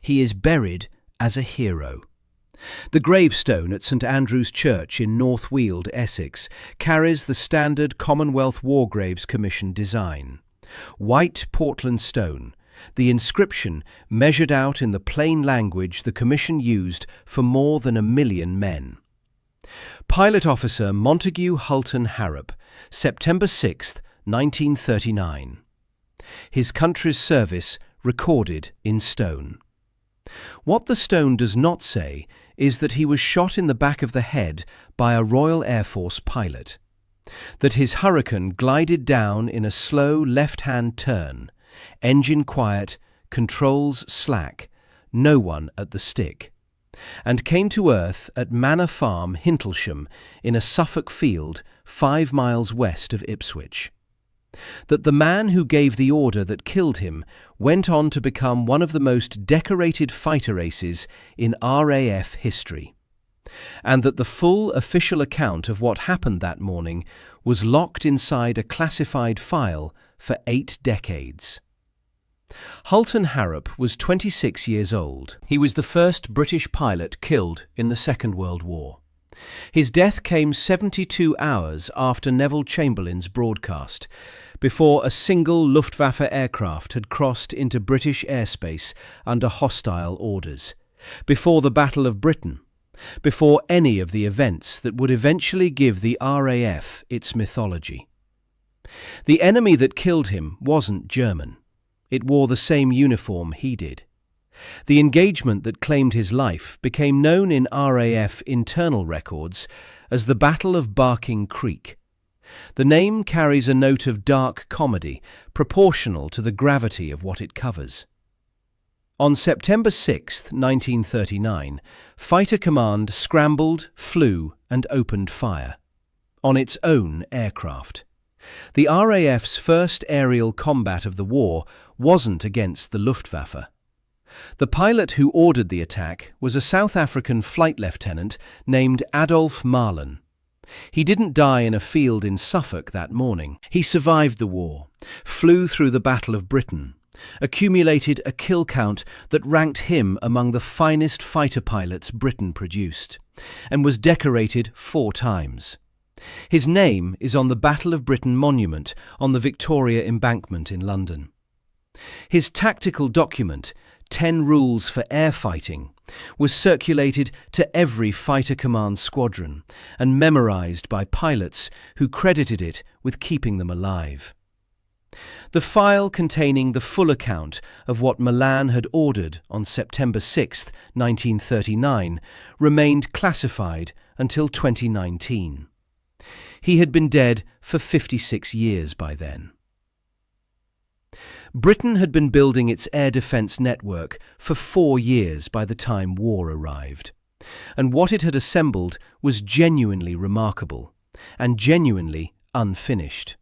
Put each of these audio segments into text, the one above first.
He is buried as a hero. The gravestone at St Andrew's Church in North Weald, Essex, carries the standard Commonwealth War Graves Commission design. White Portland stone, the inscription measured out in the plain language the Commission used for more than 1 million men. Pilot Officer Montague Hulton-Harrop, September 6, 1939. His country's service recorded in stone. What the stone does not say is that he was shot in the back of the head by a Royal Air Force pilot, that his Hurricane glided down in a slow left-hand turn, engine quiet, controls slack, no one at the stick, and came to earth at Manor Farm, Hintlesham, in a Suffolk field 5 miles west of Ipswich. That the man who gave the order that killed him went on to become one of the most decorated fighter aces in RAF history, and that the full official account of what happened that morning was locked inside a classified file for 8 decades. Hulton-Harrop was 26 years old. He was the first British pilot killed in the Second World War. His death came 72 hours after Neville Chamberlain's broadcast, before a single Luftwaffe aircraft had crossed into British airspace under hostile orders, before the Battle of Britain, before any of the events that would eventually give the RAF its mythology. The enemy that killed him wasn't German. It wore the same uniform he did. The engagement that claimed his life became known in RAF internal records as the Battle of Barking Creek. The name carries a note of dark comedy proportional to the gravity of what it covers. On September 6, 1939, Fighter Command scrambled, flew and opened fire on its own aircraft. The RAF's first aerial combat of the war wasn't against the Luftwaffe. The pilot who ordered the attack was a South African flight lieutenant named Adolf Malan. He didn't die in a field in Suffolk that morning. He survived the war, flew through the Battle of Britain, accumulated a kill count that ranked him among the finest fighter pilots Britain produced, and was decorated 4 times. His name is on the Battle of Britain monument on the Victoria Embankment in London. His tactical document, 10 Rules for Air Fighting, was circulated to every fighter command squadron and memorized by pilots who credited it with keeping them alive. The file containing the full account of what Malan had ordered on September 6, 1939, remained classified until 2019. He had been dead for 56 years by then. Britain had been building its air defence network for 4 years by the time war arrived, and what it had assembled was genuinely remarkable and genuinely unfinished.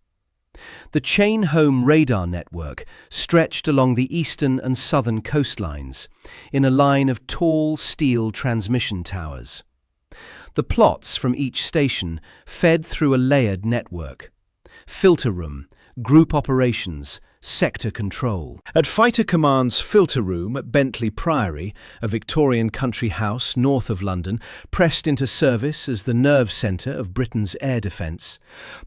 The chain-home radar network stretched along the eastern and southern coastlines in a line of tall steel transmission towers. The plots from each station fed through a layered network: filter room, group operations, sector control. At Fighter Command's filter room at Bentley Priory, a Victorian country house north of London, pressed into service as the nerve centre of Britain's air defence,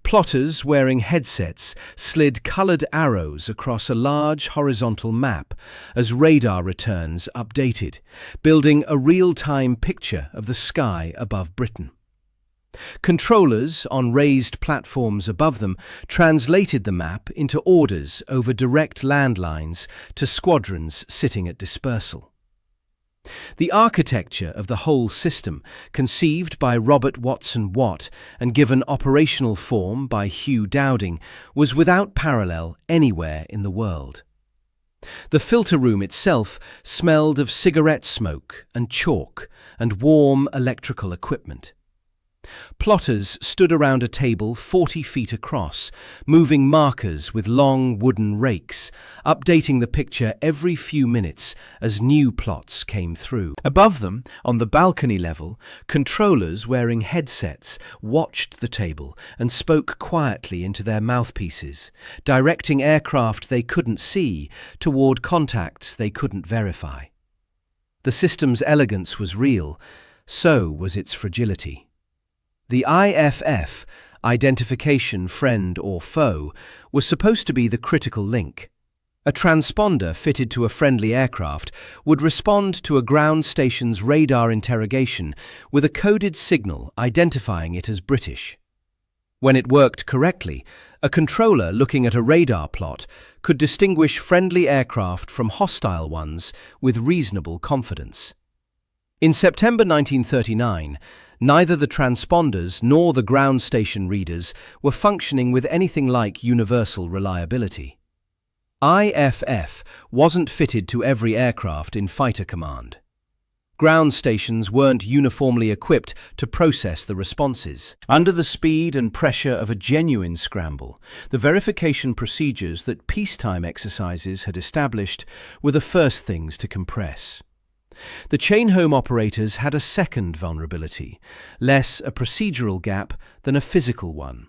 plotters wearing headsets slid coloured arrows across a large horizontal map as radar returns updated, building a real-time picture of the sky above Britain. Controllers on raised platforms above them translated the map into orders over direct landlines to squadrons sitting at dispersal. The architecture of the whole system, conceived by Robert Watson Watt and given operational form by Hugh Dowding, was without parallel anywhere in the world. The filter room itself smelled of cigarette smoke and chalk and warm electrical equipment. Plotters stood around a table 40 feet across, moving markers with long wooden rakes, updating the picture every few minutes as new plots came through. Above them, on the balcony level, controllers wearing headsets watched the table and spoke quietly into their mouthpieces, directing aircraft they couldn't see toward contacts they couldn't verify. The system's elegance was real, so was its fragility. The IFF, identification friend or foe, was supposed to be the critical link. A transponder fitted to a friendly aircraft would respond to a ground station's radar interrogation with a coded signal identifying it as British. When it worked correctly, a controller looking at a radar plot could distinguish friendly aircraft from hostile ones with reasonable confidence. In September 1939, neither the transponders nor the ground station readers were functioning with anything like universal reliability. IFF wasn't fitted to every aircraft in fighter command. Ground stations weren't uniformly equipped to process the responses. Under the speed and pressure of a genuine scramble, the verification procedures that peacetime exercises had established were the first things to compress. The chain-home operators had a second vulnerability, less a procedural gap than a physical one.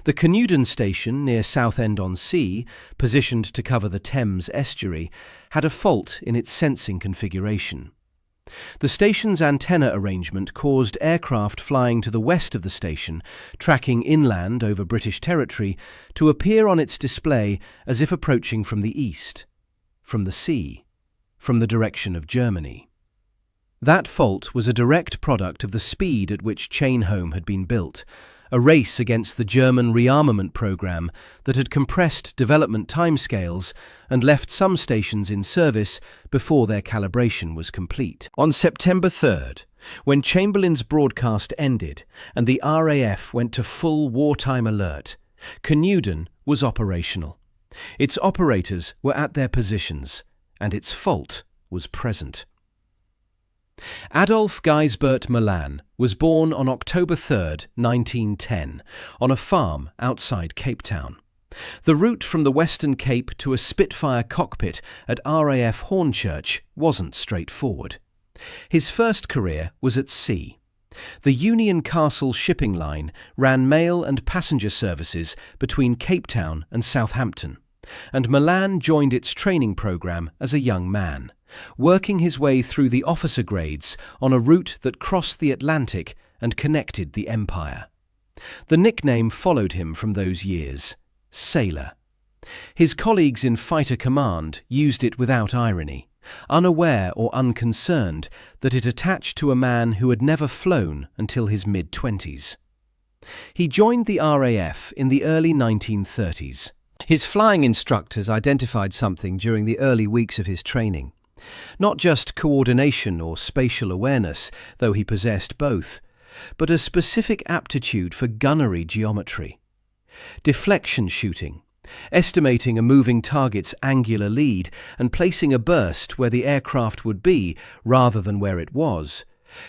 The Canewdon station near Southend-on-Sea, positioned to cover the Thames estuary, had a fault in its sensing configuration. The station's antenna arrangement caused aircraft flying to the west of the station, tracking inland over British territory, to appear on its display as if approaching from the east, from the sea, from the direction of Germany. That fault was a direct product of the speed at which chain-home had been built, a race against the German rearmament program that had compressed development timescales and left some stations in service before their calibration was complete. On September 3rd, when Chamberlain's broadcast ended and the RAF went to full wartime alert, Canewdon was operational. Its operators were at their positions, and its fault was present. Adolf Gijsbert Malan was born on October 3, 1910, on a farm outside Cape Town. The route from the Western Cape to a Spitfire cockpit at RAF Hornchurch wasn't straightforward. His first career was at sea. The Union Castle shipping line ran mail and passenger services between Cape Town and Southampton, and Malan joined its training program as a young man, working his way through the officer grades on a route that crossed the Atlantic and connected the Empire. The nickname followed him from those years, Sailor. His colleagues in fighter command used it without irony, unaware or unconcerned that it attached to a man who had never flown until his mid-20s. He joined the RAF in the early 1930s. His flying instructors identified something during the early weeks of his training. Not just coordination or spatial awareness, though he possessed both, but a specific aptitude for gunnery geometry. Deflection shooting, estimating a moving target's angular lead and placing a burst where the aircraft would be rather than where it was,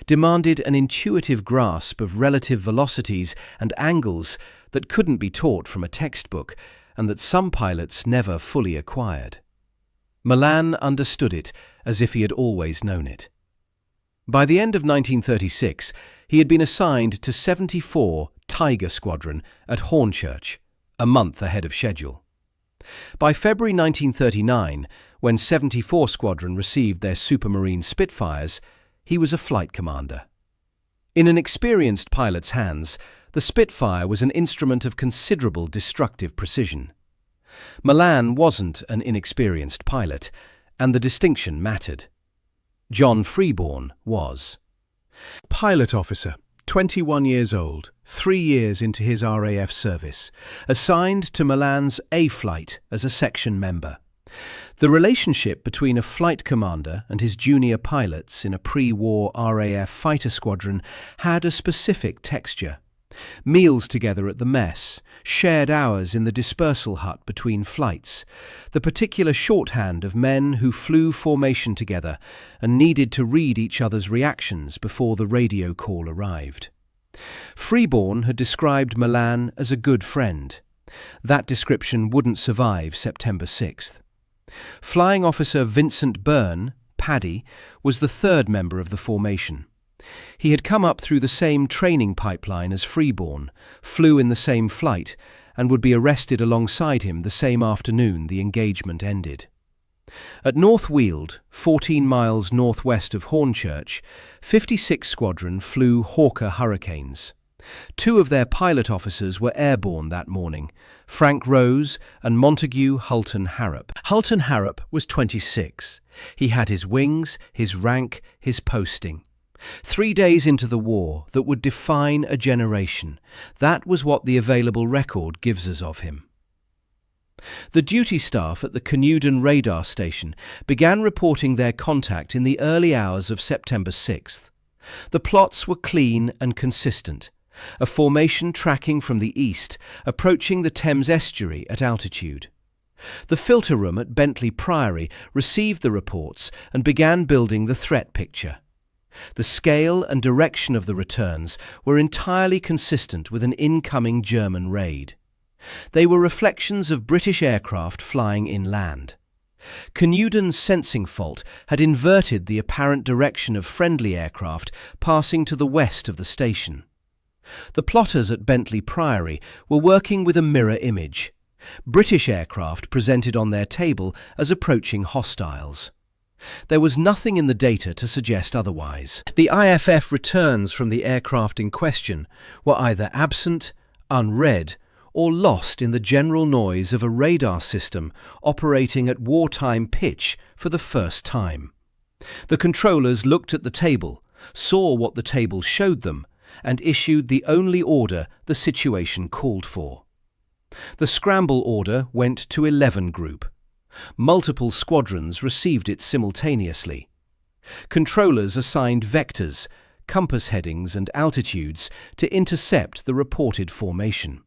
demanded an intuitive grasp of relative velocities and angles that couldn't be taught from a textbook and that some pilots never fully acquired. Malan understood it as if he had always known it. By the end of 1936, he had been assigned to 74 Tiger Squadron at Hornchurch, a month ahead of schedule. By February 1939, when 74 Squadron received their Supermarine Spitfires, he was a flight commander. In an experienced pilot's hands, the Spitfire was an instrument of considerable destructive precision. Malan wasn't an inexperienced pilot, and the distinction mattered. John Freeborn was. Pilot officer, 21 years old, 3 years into his RAF service, assigned to Malan's A flight as a section member. The relationship between a flight commander and his junior pilots in a pre-war RAF fighter squadron had a specific texture. Meals together at the mess, shared hours in the dispersal hut between flights, the particular shorthand of men who flew formation together and needed to read each other's reactions before the radio call arrived. Freeborn had described Malan as a good friend. That description wouldn't survive September 6th. Flying Officer Vincent Byrne, Paddy, was the third member of the formation. He had come up through the same training pipeline as Freeborn, flew in the same flight, and would be arrested alongside him the same afternoon the engagement ended. At North Weald, 14 miles northwest of Hornchurch, 56 Squadron flew Hawker Hurricanes. Two of their pilot officers were airborne that morning, Frank Rose and Montague Hulton-Harrop. Hulton-Harrop was 26. He had his wings, his rank, his posting. 3 days into the war that would define a generation. That was what the available record gives us of him. The duty staff at the Canewdon radar station began reporting their contact in the early hours of September 6th. The plots were clean and consistent. A formation tracking from the east, approaching the Thames estuary at altitude. The filter room at Bentley Priory received the reports and began building the threat picture. The scale and direction of the returns were entirely consistent with an incoming German raid. They were reflections of British aircraft flying inland. Canewdon's sensing fault had inverted the apparent direction of friendly aircraft passing to the west of the station. The plotters at Bentley Priory were working with a mirror image. British aircraft presented on their table as approaching hostiles. There was nothing in the data to suggest otherwise. The IFF returns from the aircraft in question were either absent, unread, or lost in the general noise of a radar system operating at wartime pitch for the first time. The controllers looked at the table, saw what the table showed them, and issued the only order the situation called for. The scramble order went to 11 Group. Multiple squadrons received it simultaneously. Controllers assigned vectors, compass headings and altitudes to intercept the reported formation.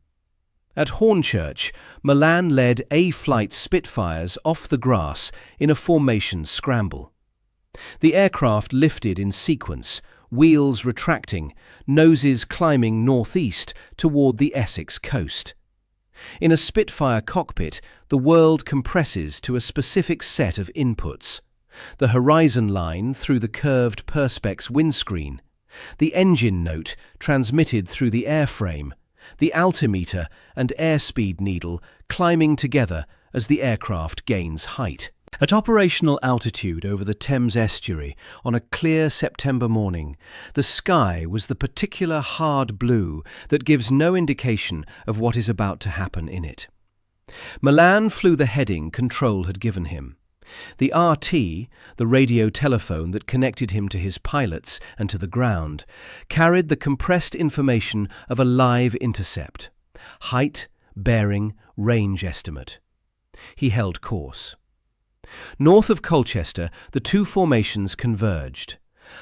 At Hornchurch, Malan led A-flight Spitfires off the grass in a formation scramble. The aircraft lifted in sequence, wheels retracting, noses climbing northeast toward the Essex coast. In a Spitfire cockpit, the world compresses to a specific set of inputs. The horizon line through the curved Perspex windscreen, the engine note transmitted through the airframe, the altimeter and airspeed needle climbing together as the aircraft gains height. At operational altitude over the Thames estuary on a clear September morning, the sky was the particular hard blue that gives no indication of what is about to happen in it. Malan flew the heading control had given him. The RT, the radio telephone that connected him to his pilots and to the ground, carried the compressed information of a live intercept: height, bearing, range estimate. He held course. North of Colchester, the two formations converged.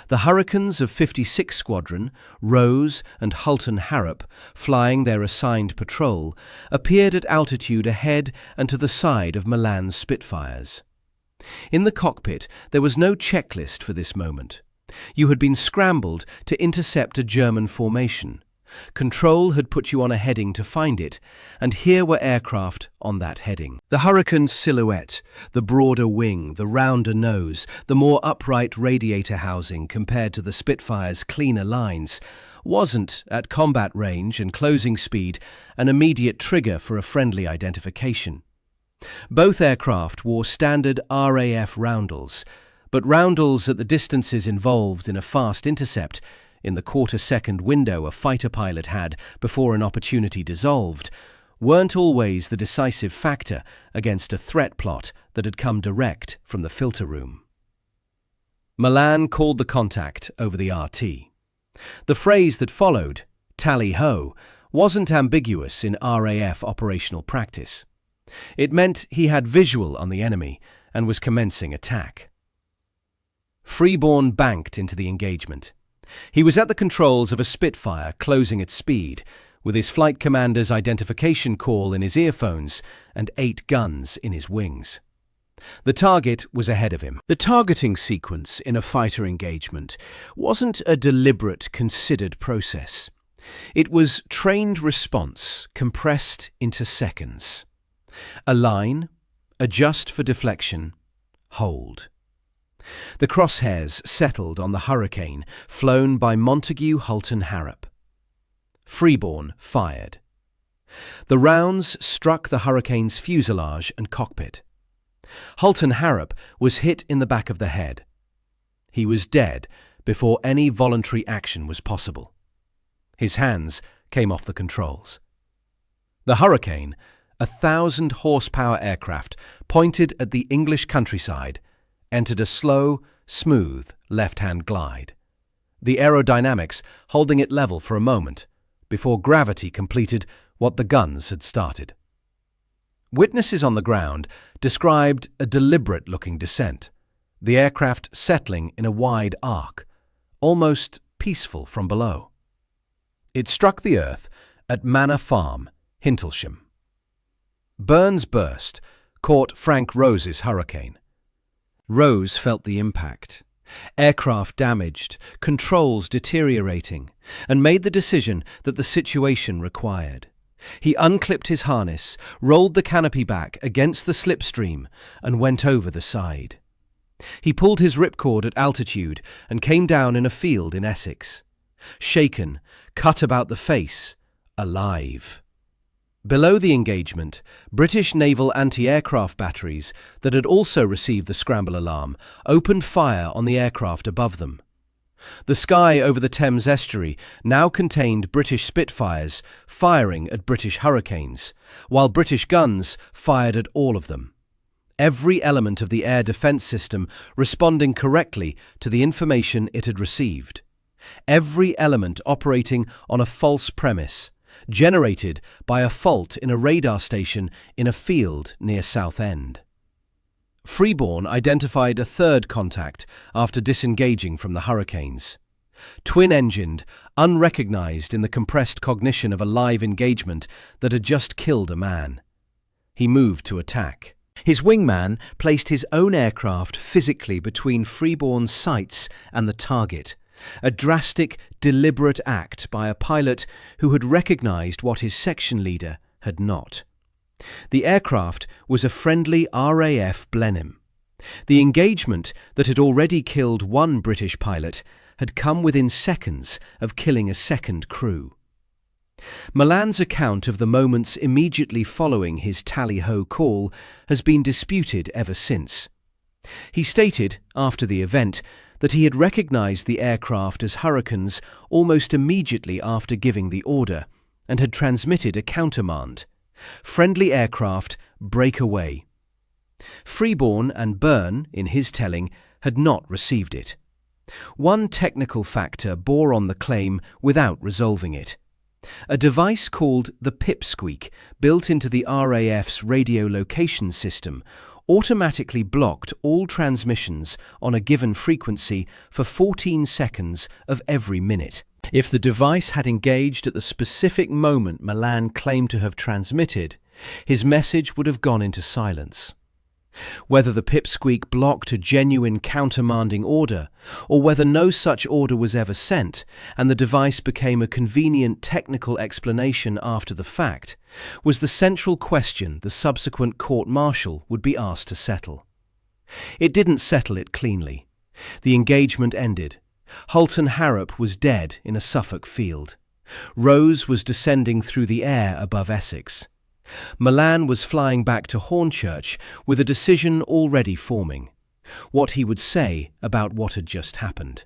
The Hurricanes of 56 Squadron, Rose and Hulton-Harrop, flying their assigned patrol, appeared at altitude ahead and to the side of Malan's Spitfires. In the cockpit, there was no checklist for this moment. You had been scrambled to intercept a German formation. Control had put you on a heading to find it, and here were aircraft on that heading. The Hurricane's silhouette, the broader wing, the rounder nose, the more upright radiator housing compared to the Spitfire's cleaner lines, wasn't, at combat range and closing speed, an immediate trigger for a friendly identification. Both aircraft wore standard RAF roundels, but roundels at the distances involved in a fast intercept, in the quarter-second window a fighter pilot had before an opportunity dissolved, weren't always the decisive factor against a threat plot that had come direct from the filter room. Malan called the contact over the RT. The phrase that followed, "tally-ho," wasn't ambiguous in RAF operational practice. It meant he had visual on the enemy and was commencing attack. Freeborn banked into the engagement. He was at the controls of a Spitfire closing at speed, with his flight commander's identification call in his earphones and 8 guns in his wings. The target was ahead of him. The targeting sequence in a fighter engagement wasn't a deliberate, considered process. It was trained response compressed into seconds. Align, adjust for deflection, hold. The crosshairs settled on the Hurricane, flown by Montague Hulton-Harrop. Freeborn fired. The rounds struck the Hurricane's fuselage and cockpit. Hulton-Harrop was hit in the back of the head. He was dead before any voluntary action was possible. His hands came off the controls. The Hurricane, a 1,000-horsepower aircraft pointed at the English countryside, entered a slow, smooth left-hand glide, the aerodynamics holding it level for a moment before gravity completed what the guns had started. Witnesses on the ground described a deliberate-looking descent, the aircraft settling in a wide arc, almost peaceful from below. It struck the earth at Manor Farm, Hintlesham. Burns' burst caught Frank Rose's Hurricane. Rose felt the impact. Aircraft damaged, controls deteriorating, and made the decision that the situation required. He unclipped his harness, rolled the canopy back against the slipstream, and went over the side. He pulled his ripcord at altitude and came down in a field in Essex. Shaken, cut about the face, alive. Below the engagement, British naval anti-aircraft batteries that had also received the scramble alarm opened fire on the aircraft above them. The sky over the Thames estuary now contained British Spitfires firing at British Hurricanes, while British guns fired at all of them. Every element of the air defence system responding correctly to the information it had received. Every element operating on a false premise, generated by a fault in a radar station in a field near Southend. Freeborn identified a third contact after disengaging from the Hurricanes. Twin-engined, unrecognised in the compressed cognition of a live engagement that had just killed a man. He moved to attack. His wingman placed his own aircraft physically between Freeborn's sights and the target, a drastic, deliberate act by a pilot who had recognised what his section leader had not. The aircraft was a friendly RAF Blenheim. The engagement that had already killed one British pilot had come within seconds of killing a second crew. Malan's account of the moments immediately following his tally-ho call has been disputed ever since. He stated, after the event, that he had recognised the aircraft as Hurricanes almost immediately after giving the order, and had transmitted a countermand: "Friendly aircraft, break away." Freeborn and Byrne, in his telling, had not received it. One technical factor bore on the claim without resolving it. A device called the pipsqueak, built into the RAF's radio location system, automatically blocked all transmissions on a given frequency for 14 seconds of every minute. If the device had engaged at the specific moment Malan claimed to have transmitted, his message would have gone into silence. Whether the pipsqueak blocked a genuine countermanding order, or whether no such order was ever sent, and the device became a convenient technical explanation after the fact, was the central question the subsequent court-martial would be asked to settle. It didn't settle it cleanly. The engagement ended. Hulton-Harrop was dead in a Suffolk field. Rose was descending through the air above Essex. Malan was flying back to Hornchurch with a decision already forming: what he would say about what had just happened.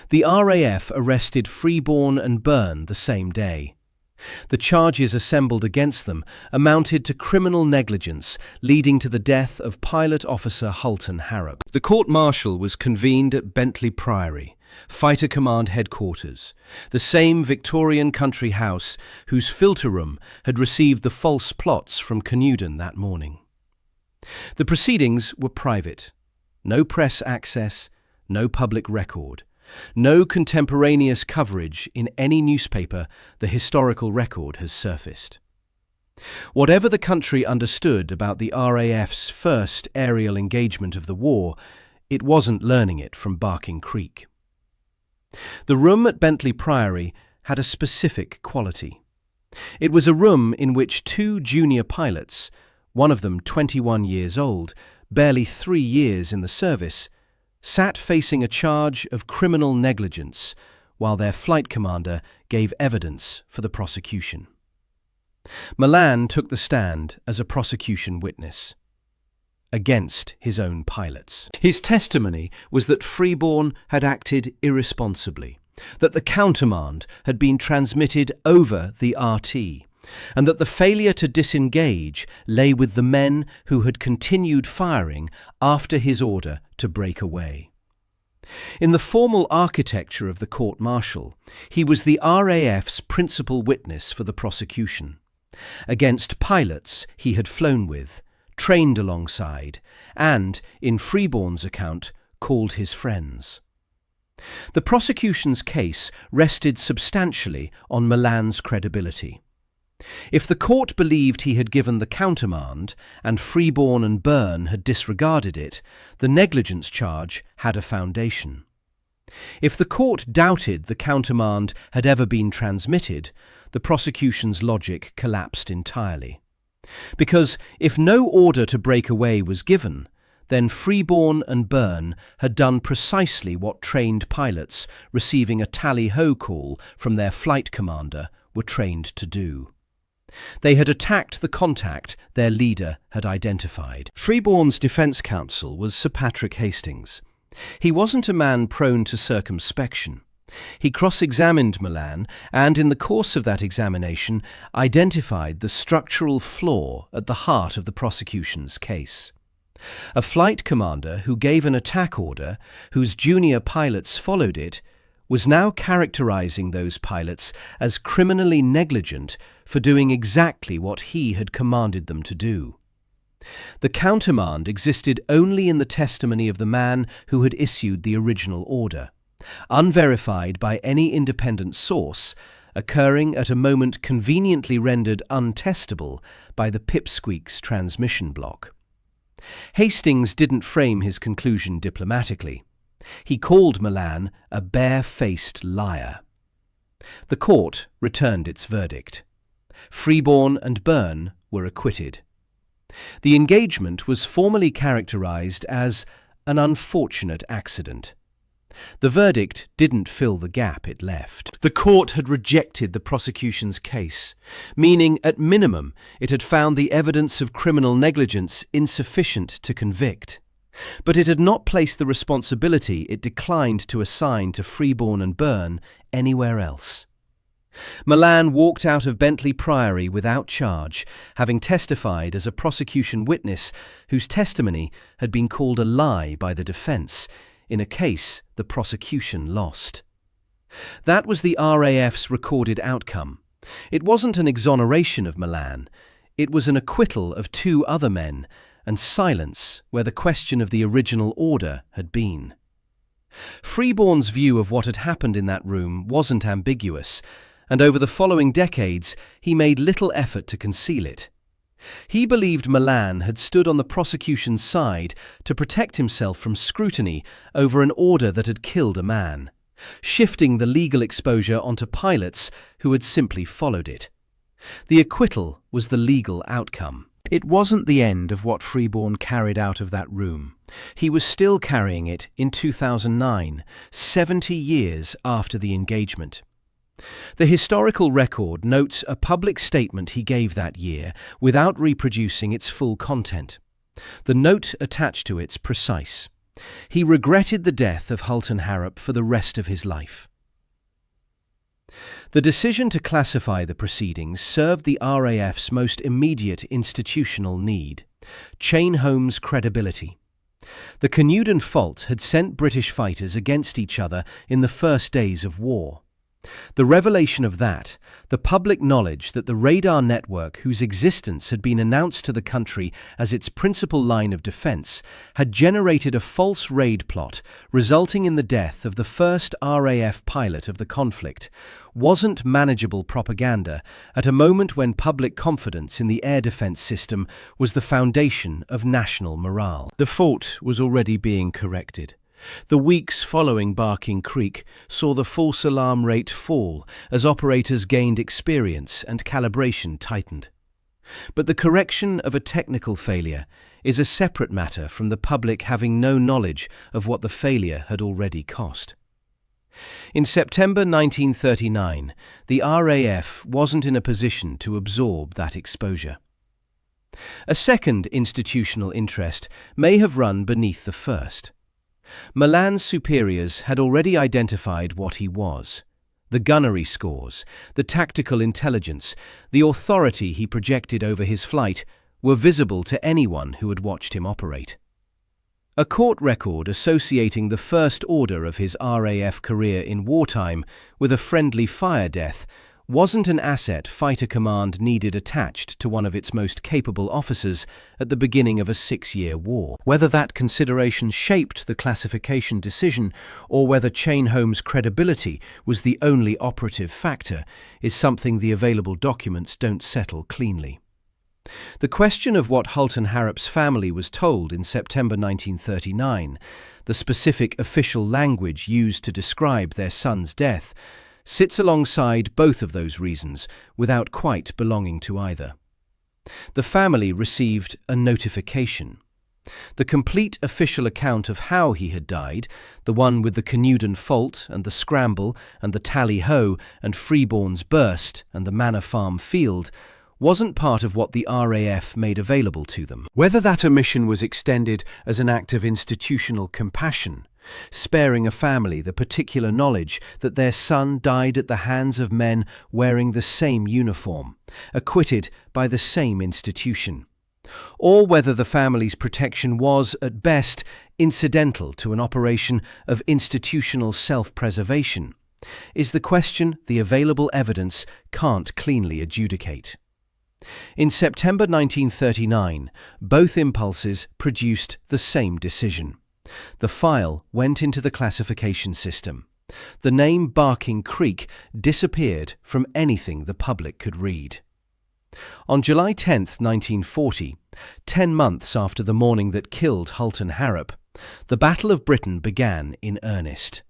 The RAF arrested Freeborn and Byrne the same day. The charges assembled against them amounted to criminal negligence, leading to the death of Pilot Officer Hulton-Harrop. The court-martial was convened at Bentley Priory, Fighter Command Headquarters, the same Victorian country house whose filter room had received the false plots from Canewdon that morning. The proceedings were private. No press access, no public record, no contemporaneous coverage in any newspaper the historical record has surfaced. Whatever the country understood about the RAF's first aerial engagement of the war, it wasn't learning it from Barking Creek. The room at Bentley Priory had a specific quality. It was a room in which two junior pilots, one of them 21 years old, barely 3 years in the service, sat facing a charge of criminal negligence while their flight commander gave evidence for the prosecution. Malan took the stand as a prosecution witness. against his own pilots. His testimony was that Freeborn had acted irresponsibly, that the countermand had been transmitted over the RT, and that the failure to disengage lay with the men who had continued firing after his order to break away. In the formal architecture of the court-martial, he was the RAF's principal witness for the prosecution, against pilots he had flown with, trained alongside, and, in Freeborn's account, called his friends. The prosecution's case rested substantially on Malan's credibility. If the court believed he had given the countermand and Freeborn and Byrne had disregarded it, the negligence charge had a foundation. If the court doubted the countermand had ever been transmitted, the prosecution's logic collapsed entirely. Because if no order to break away was given, then Freeborn and Byrne had done precisely what trained pilots receiving a tally-ho call from their flight commander were trained to do. They had attacked the contact their leader had identified. Freeborn's defence counsel was Sir Patrick Hastings. He wasn't a man prone to circumspection. He cross-examined Malan and, in the course of that examination, identified the structural flaw at the heart of the prosecution's case. A flight commander who gave an attack order, whose junior pilots followed it, was now characterizing those pilots as criminally negligent for doing exactly what he had commanded them to do. The countermand existed only in the testimony of the man who had issued the original order, unverified by any independent source, occurring at a moment conveniently rendered untestable by the pipsqueak's transmission block. Hastings didn't frame his conclusion diplomatically. He called Malan a bare-faced liar. The court returned its verdict. Freeborn and Byrne were acquitted. The engagement was formally characterized as an unfortunate accident. The verdict didn't fill the gap it left. The court had rejected the prosecution's case, meaning at minimum it had found the evidence of criminal negligence insufficient to convict. But it had not placed the responsibility it declined to assign to Freeborn and Byrne anywhere else. Malan walked out of Bentley Priory without charge, having testified as a prosecution witness whose testimony had been called a lie by the defence, in a case the prosecution lost. That was the RAF's recorded outcome. It wasn't an exoneration of Malan. It was an acquittal of 2 other men, and silence where the question of the original order had been. Freeborn's view of what had happened in that room wasn't ambiguous, and over the following decades he made little effort to conceal it. He believed Malan had stood on the prosecution's side to protect himself from scrutiny over an order that had killed a man, shifting the legal exposure onto pilots who had simply followed it. The acquittal was the legal outcome. It wasn't the end of what Freeborn carried out of that room. He was still carrying it in 2009, 70 years after the engagement. The historical record notes a public statement he gave that year without reproducing its full content. The note attached to it's precise. He regretted the death of Hulton-Harrop for the rest of his life. The decision to classify the proceedings served the RAF's most immediate institutional need: Chain-Holmes' credibility. The Canewdon Fault had sent British fighters against each other in the first days of war. The revelation of that, the public knowledge that the radar network whose existence had been announced to the country as its principal line of defence, had generated a false raid plot resulting in the death of the first RAF pilot of the conflict, wasn't manageable propaganda at a moment when public confidence in the air defence system was the foundation of national morale. The fault was already being corrected. The weeks following Barking Creek saw the false alarm rate fall as operators gained experience and calibration tightened. But the correction of a technical failure is a separate matter from the public having no knowledge of what the failure had already cost. In September 1939, the RAF wasn't in a position to absorb that exposure. A second institutional interest may have run beneath the first. Malan's superiors had already identified what he was. The gunnery scores, the tactical intelligence, the authority he projected over his flight were visible to anyone who had watched him operate. A court record associating the first order of his RAF career in wartime with a friendly fire death wasn't an asset Fighter Command needed attached to one of its most capable officers at the beginning of a 6-year war. Whether that consideration shaped the classification decision or whether Chainholm's credibility was the only operative factor is something the available documents don't settle cleanly. The question of what Hulton-Harrop's family was told in September 1939, the specific official language used to describe their son's death, sits alongside both of those reasons without quite belonging to either. The family received a notification. The complete official account of how he had died, the one with the Canewdon fault and the scramble and the tally-ho and Freeborn's burst and the Manor Farm field, wasn't part of what the RAF made available to them. Whether that omission was extended as an act of institutional compassion, sparing a family the particular knowledge that their son died at the hands of men wearing the same uniform, acquitted by the same institution, or whether the family's protection was, at best, incidental to an operation of institutional self-preservation, is the question the available evidence can't cleanly adjudicate. In September 1939, both impulses produced the same decision. The file went into the classification system. The name Barking Creek disappeared from anything the public could read. On July 10, 1940, 10 months after the morning that killed Hulton-Harrop, the Battle of Britain began in earnest.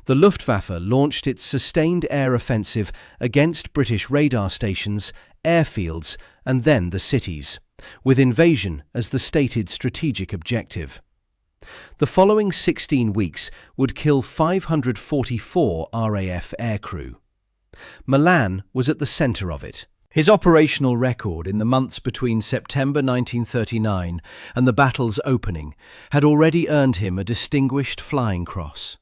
The Luftwaffe launched its sustained air offensive against British radar stations, airfields, and then the cities, with invasion as the stated strategic objective. The following 16 weeks would kill 544 RAF aircrew. Malan was at the centre of it. His operational record in the months between September 1939 and the battle's opening had already earned him a distinguished flying cross.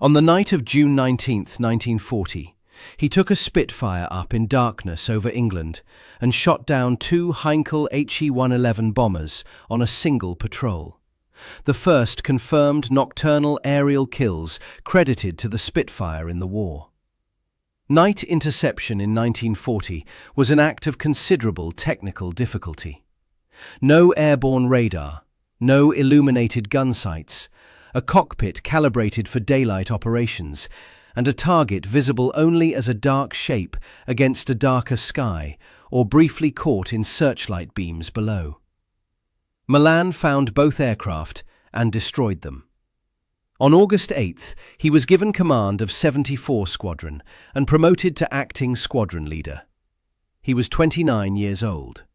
On the night of June 19, 1940, he took a Spitfire up in darkness over England and shot down 2 Heinkel HE-111 bombers on a single patrol. The first confirmed nocturnal aerial kills credited to the Spitfire in the war. Night interception in 1940 was an act of considerable technical difficulty. No airborne radar, no illuminated gun sights, a cockpit calibrated for daylight operations, and a target visible only as a dark shape against a darker sky or briefly caught in searchlight beams below. Malan found both aircraft and destroyed them. On August 8th, he was given command of 74 Squadron and promoted to acting squadron leader. He was 29 years old.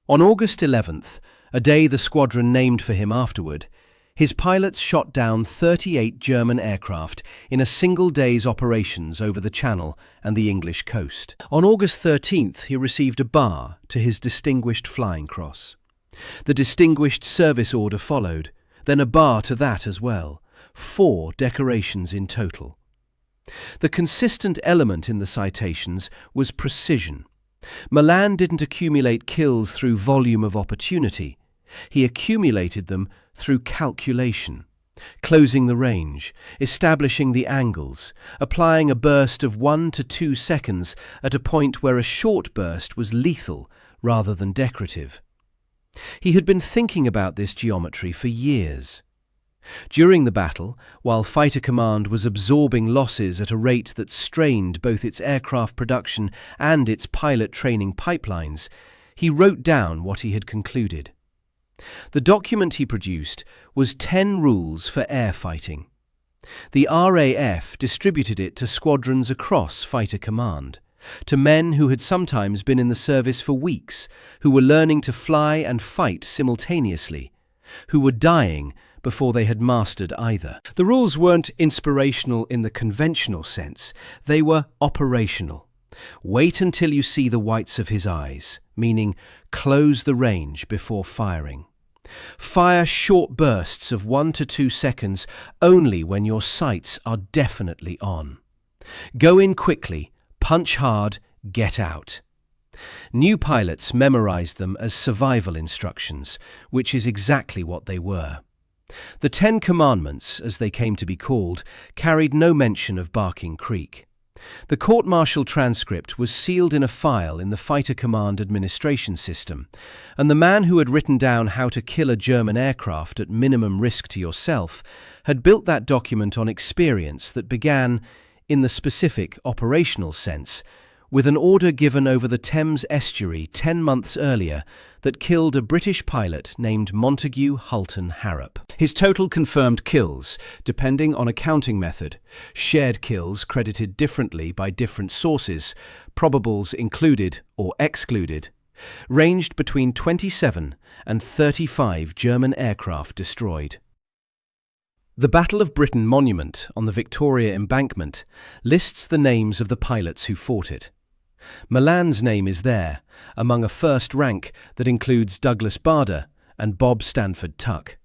On August 11th, a day the squadron named for him afterward, his pilots shot down 38 German aircraft in a single day's operations over the Channel and the English coast. On August 13th, he received a bar to his Distinguished Flying Cross. The Distinguished Service Order followed, then a bar to that as well, 4 decorations in total. The consistent element in the citations was precision. Malan didn't accumulate kills through volume of opportunity. He accumulated them through calculation, closing the range, establishing the angles, applying a burst of 1 to 2 seconds at a point where a short burst was lethal rather than decorative. He had been thinking about this geometry for years. During the battle, while Fighter Command was absorbing losses at a rate that strained both its aircraft production and its pilot training pipelines, he wrote down what he had concluded. The document he produced was 10 rules for air fighting. The RAF distributed it to squadrons across Fighter Command, to men who had sometimes been in the service for weeks, who were learning to fly and fight simultaneously, who were dying before they had mastered either. The rules weren't inspirational in the conventional sense, they were operational. Wait until you see the whites of his eyes. meaning close the range before firing. Fire short bursts of 1 to 2 seconds only when your sights are definitely on. Go in quickly, punch hard, get out. New pilots memorized them as survival instructions, which is exactly what they were. The 10 Commandments, as they came to be called, carried no mention of Barking Creek. The court-martial transcript was sealed in a file in the Fighter Command Administration System, and the man who had written down how to kill a German aircraft at minimum risk to yourself had built that document on experience that began, in the specific operational sense, with an order given over the Thames estuary 10 months earlier that killed a British pilot named Montague Hulton-Harrop. His total confirmed kills, depending on a counting method, shared kills credited differently by different sources, probables included or excluded, ranged between 27 and 35 German aircraft destroyed. The Battle of Britain monument on the Victoria Embankment lists the names of the pilots who fought it. Malan's name is there, among a first rank that includes Douglas Bader and Bob Stanford Tuck.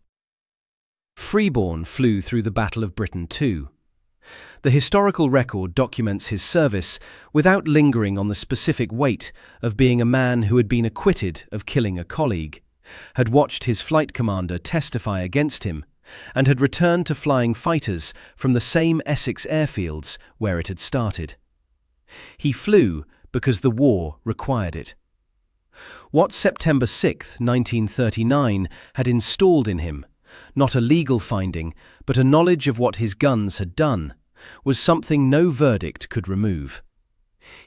Freeborn flew through the Battle of Britain too. The historical record documents his service without lingering on the specific weight of being a man who had been acquitted of killing a colleague, had watched his flight commander testify against him, and had returned to flying fighters from the same Essex airfields where it had started. He flew because the war required it. What September 6, 1939 had installed in him, not a legal finding, but a knowledge of what his guns had done, was something no verdict could remove.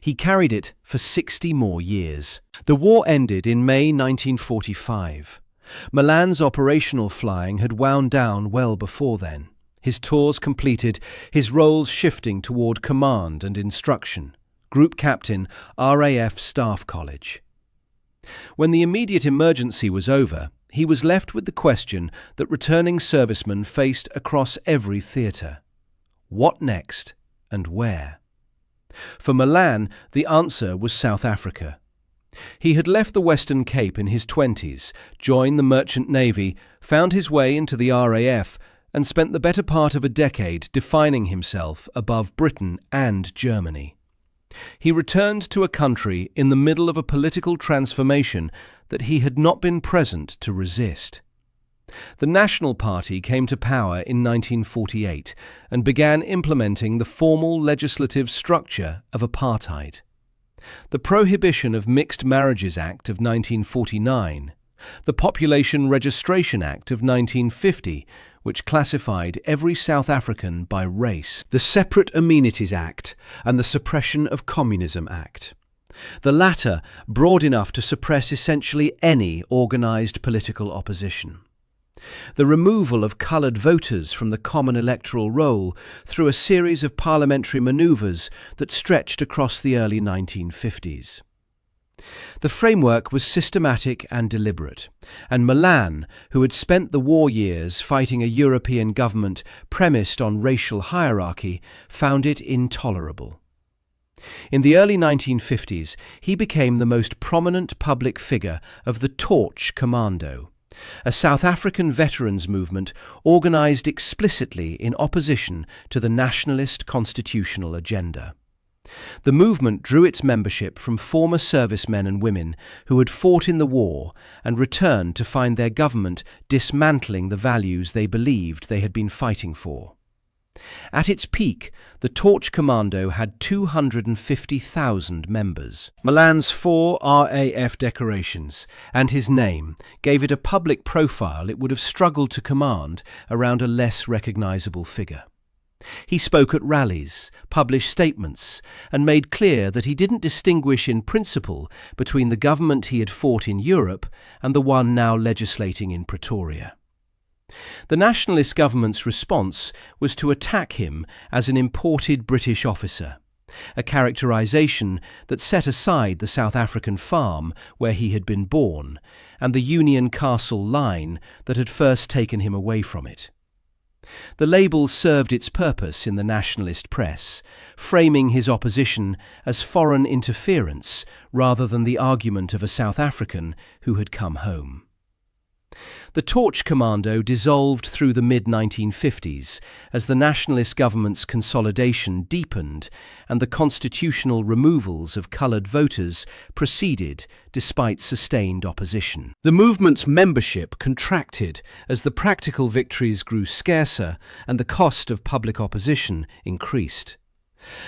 He carried it for 60 more years. The war ended in May 1945. Malan's operational flying had wound down well before then, his tours completed, his roles shifting toward command and instruction. Group Captain, RAF Staff College. When the immediate emergency was over, he was left with the question that returning servicemen faced across every theatre. What next, and where? For Malan, the answer was South Africa. He had left the Western Cape in his 20s, joined the Merchant Navy, found his way into the RAF, and spent the better part of a decade defining himself above Britain and Germany. He returned to a country in the middle of a political transformation that he had not been present to resist. The National Party came to power in 1948 and began implementing the formal legislative structure of apartheid. The Prohibition of Mixed Marriages Act of 1949, the Population Registration Act of 1950, which classified every South African by race, the Separate Amenities Act and the Suppression of Communism Act. The latter broad enough to suppress essentially any organised political opposition. The removal of coloured voters from the common electoral roll through a series of parliamentary manoeuvres that stretched across the early 1950s. The framework was systematic and deliberate, and Malan, who had spent the war years fighting a European government premised on racial hierarchy, found it intolerable. In the early 1950s, he became the most prominent public figure of the Torch Commando, a South African veterans movement organised explicitly in opposition to the nationalist constitutional agenda. The movement drew its membership from former servicemen and women who had fought in the war and returned to find their government dismantling the values they believed they had been fighting for. At its peak, the Torch Commando had 250,000 members. Malan's 4 RAF decorations and his name gave it a public profile it would have struggled to command around a less recognisable figure. He spoke at rallies, published statements, and made clear that he didn't distinguish in principle between the government he had fought in Europe and the one now legislating in Pretoria. The nationalist government's response was to attack him as an imported British officer, a characterisation that set aside the South African farm where he had been born and the Union Castle line that had first taken him away from it. The label served its purpose in the nationalist press, framing his opposition as foreign interference rather than the argument of a South African who had come home. The Torch Commando dissolved through the mid-1950s as the nationalist government's consolidation deepened and the constitutional removals of coloured voters proceeded despite sustained opposition. The movement's membership contracted as the practical victories grew scarcer and the cost of public opposition increased.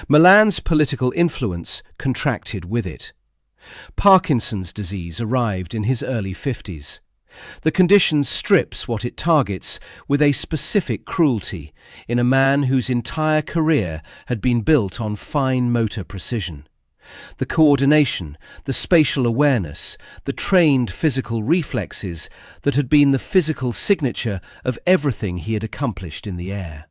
Malan's political influence contracted with it. Parkinson's disease arrived in his early 50s. The condition strips what it targets with a specific cruelty in a man whose entire career had been built on fine motor precision. The coordination, the spatial awareness, the trained physical reflexes that had been the physical signature of everything he had accomplished in the air.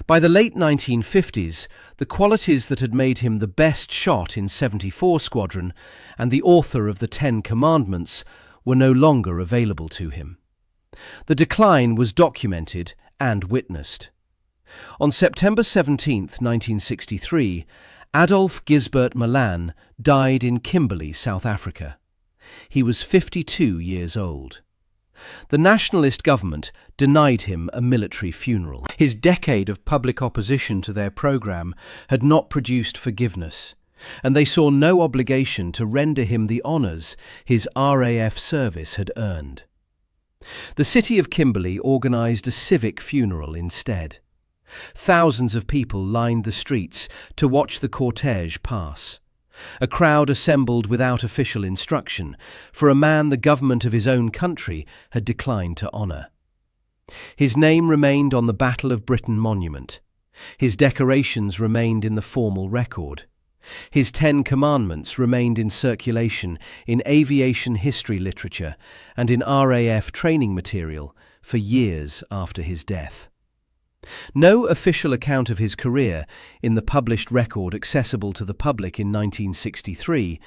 By the late 1950s, the qualities that had made him the best shot in 74 Squadron and the author of the 10 Commandments were no longer available to him. The decline was documented and witnessed. On September 17, 1963, Adolf Malan died in Kimberley, South Africa. He was 52 years old. The nationalist government denied him a military funeral. His decade of public opposition to their programme had not produced forgiveness, and they saw no obligation to render him the honours his RAF service had earned. The city of Kimberley organised a civic funeral instead. Thousands of people lined the streets to watch the cortège pass. A crowd assembled without official instruction for a man the government of his own country had declined to honour. His name remained on the Battle of Britain monument. His decorations remained in the formal record. His 10 Commandments remained in circulation in aviation history literature and in RAF training material for years after his death. No official account of his career, in the published record accessible to the public in 1963,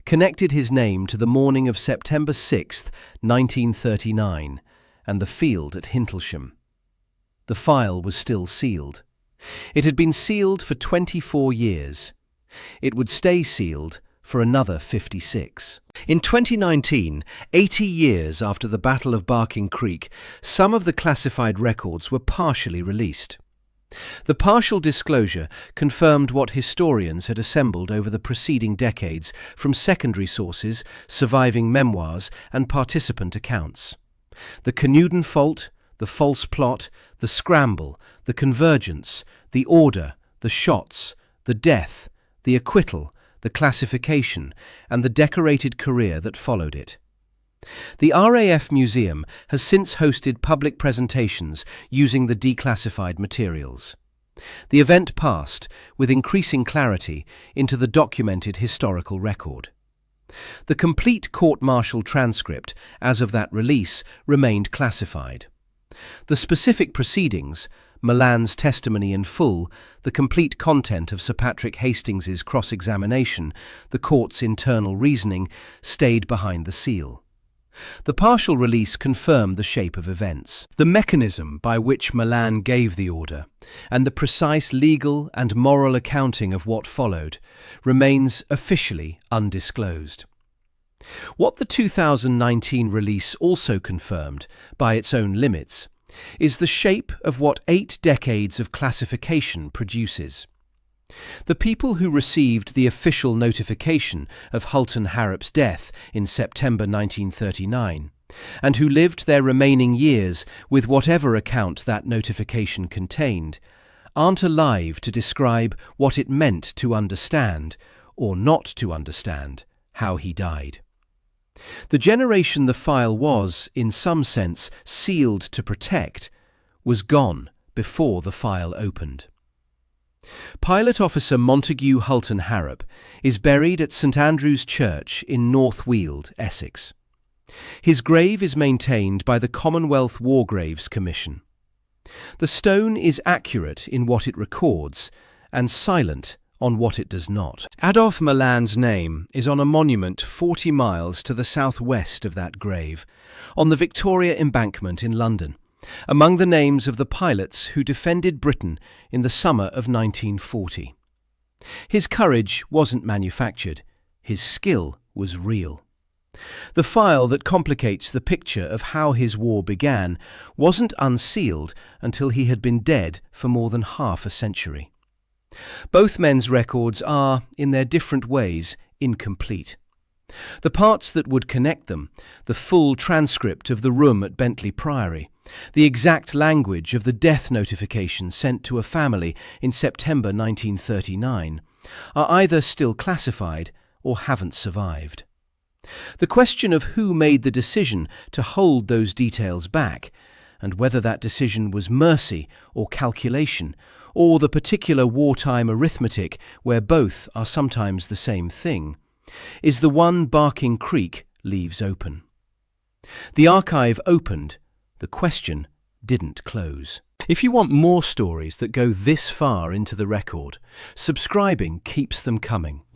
connected his name to the morning of September 6, 1939, and the field at Hintlesham. The file was still sealed. It had been sealed for 24 years. It would stay sealed for another 56. In 2019, 80 years after the Battle of Barking Creek, some of the classified records were partially released. The partial disclosure confirmed what historians had assembled over the preceding decades from secondary sources, surviving memoirs, and participant accounts. The Canewden Fault, the false plot, the scramble, the convergence, the order, the shots, the death, the acquittal, the classification, and the decorated career that followed it. The RAF Museum has since hosted public presentations using the declassified materials. The event passed, with increasing clarity, into the documented historical record. The complete court-martial transcript, as of that release, remained classified. The specific proceedings, Malan's testimony in full, the complete content of Sir Patrick Hastings's cross-examination, the court's internal reasoning, stayed behind the seal. The partial release confirmed the shape of events, the mechanism by which Malan gave the order, and the precise legal and moral accounting of what followed, remains officially undisclosed. What the 2019 release also confirmed, by its own limits, is the shape of what 8 decades of classification produces. The people who received the official notification of Hulton-Harrop's death in September 1939, and who lived their remaining years with whatever account that notification contained, aren't alive to describe what it meant to understand, or not to understand, how he died. The generation the file was, in some sense, sealed to protect, was gone before the file opened. Pilot Officer Montague Hulton-Harrop is buried at St Andrew's Church in North Weald, Essex. His grave is maintained by the Commonwealth War Graves Commission. The stone is accurate in what it records and silent on what it does not. Adolf Malan's name is on a monument 40 miles to the southwest of that grave, on the Victoria Embankment in London, among the names of the pilots who defended Britain in the summer of 1940. His courage wasn't manufactured, his skill was real. The file that complicates the picture of how his war began wasn't unsealed until he had been dead for more than half a century. Both men's records are, in their different ways, incomplete. The parts that would connect them, the full transcript of the room at Bentley Priory, the exact language of the death notification sent to a family in September 1939, are either still classified or haven't survived. The question of who made the decision to hold those details back, and whether that decision was mercy or calculation, or the particular wartime arithmetic where both are sometimes the same thing, is the one Barking Creek leaves open. The archive opened, the question didn't close. If you want more stories that go this far into the record, subscribing keeps them coming.